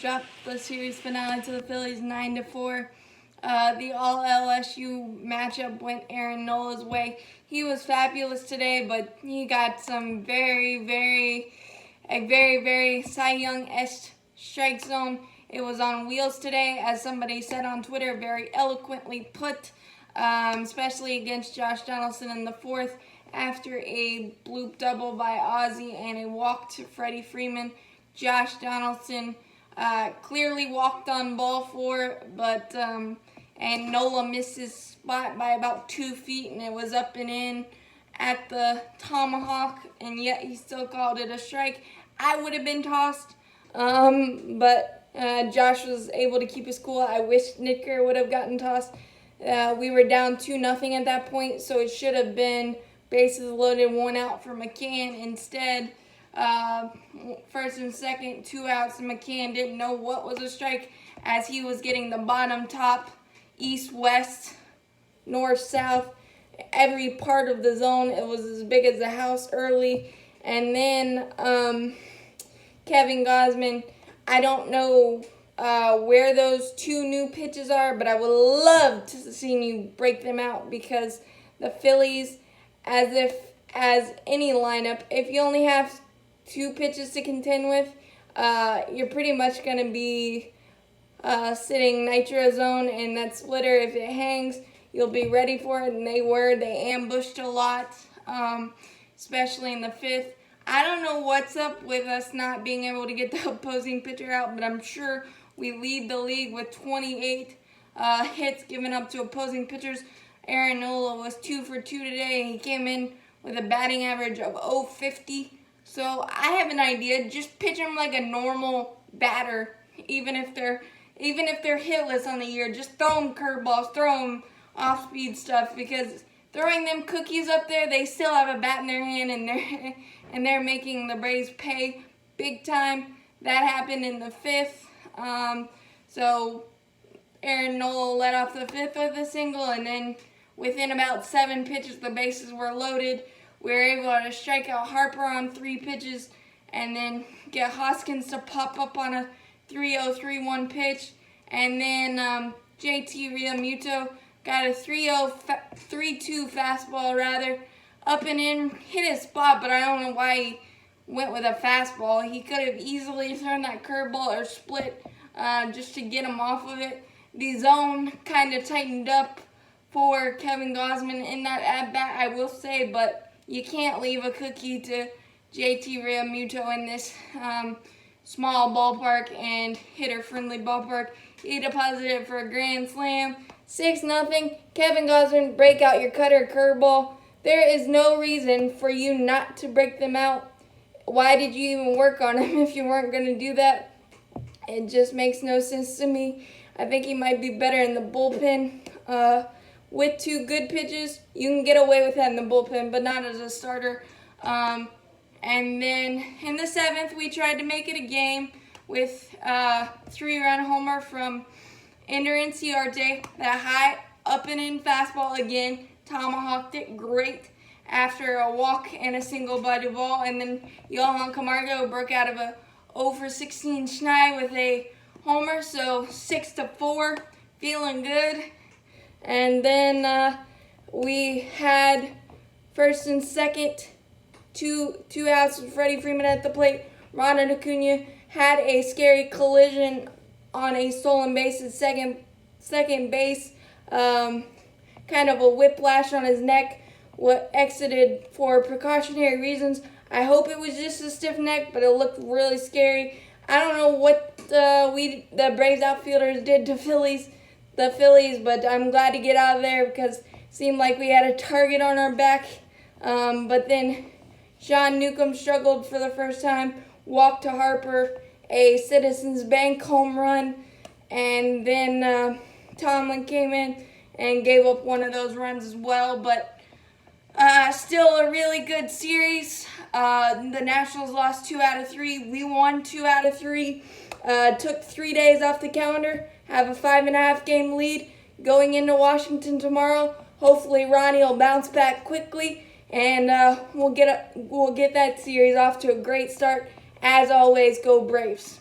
dropped the series finale to the Phillies 9-4. The all LSU matchup went Aaron Nola's way. He was fabulous today, but he got some very Cy Young-esque strike zone. It was on wheels today, as somebody said on Twitter, very eloquently put, especially against Josh Donaldson in the fourth after a bloop double by Ozzie and a walk to Freddie Freeman. Josh Donaldson clearly walked on ball four, but and Nola missed his spot by about 2 feet, and it was up and in at the tomahawk, and yet he still called it a strike. I would have been tossed, but Josh was able to keep his cool. I wish Snitker would have gotten tossed. We were down 2-0 at that point, so it should have been bases loaded, 1 out for McCann. Instead, first and second, 2 outs, and McCann didn't know what was a strike as he was getting the bottom, top, east, west, north, south, every part of the zone. It was as big as the house early. And then Kevin Gausman, I don't know where those 2 new pitches are, but I would love to see you break them out, because the Phillies, as any lineup, if you only have 2 pitches to contend with, you're pretty much going to be sitting nitro zone, and that splitter, if it hangs, you'll be ready for it. And they ambushed a lot, especially in the fifth. I don't know what's up with us not being able to get the opposing pitcher out, but I'm sure we lead the league with 28 hits given up to opposing pitchers. Aaron Nola was 2 for 2 today, and he came in with a batting average of .050. So I have an idea. Just pitch him like a normal batter, even if they're hitless on the year. Just throw them curveballs, throw them off-speed stuff, because throwing them cookies up there, they still have a bat in their hand, and they're making the Braves pay big time. That happened in the fifth. So Aaron Nola led off the fifth with a single, and then within about 7 pitches, the bases were loaded. We were able to strike out Harper on 3 pitches, and then get Hoskins to pop up on a 3-0, 3-1 pitch. And then JT Realmuto got a 3-0, 3-2 fastball, up and in, hit his spot, but I don't know why he went with a fastball. He could have easily thrown that curveball or split just to get him off of it. The zone kind of tightened up for Kevin Gausman in that at-bat, I will say, but you can't leave a cookie to JT Realmuto in this small ballpark and hitter-friendly ballpark. He deposited it for a grand slam. 6-0. Kevin Gausman, break out your cutter curveball. There is no reason for you not to break them out. Why did you even work on him if you weren't going to do that? It just makes no sense to me. I think he might be better in the bullpen. With 2 good pitches, you can get away with that in the bullpen, but not as a starter. And then in the 7th, we tried to make it a game with 3-run homer from Ender Inciarte. That high up and in fastball again, tomahawked it great after a walk and a single by Duvall. And then Johan Camargo broke out of a 0-for-16 Schneid with a homer, so 6-4, feeling good. And then we had first and second, two outs with Freddie Freeman at the plate. Ronald Acuna had a scary collision on a stolen base at second base. Kind of a whiplash on his neck. What exited for precautionary reasons. I hope it was just a stiff neck, but it looked really scary. I don't know what the Braves outfielders did to the Phillies, but I'm glad to get out of there, because it seemed like we had a target on our back. But then Sean Newcomb struggled for the first time, walked to Harper, a Citizens Bank home run, and then Tomlin came in and gave up one of those runs as well. But still a really good series. The Nationals lost 2 out of 3. We won 2 out of 3. Took 3 days off the calendar. Have a 5.5 game lead going into Washington tomorrow. Hopefully Ronnie will bounce back quickly, and we'll get that series off to a great start. As always, go Braves.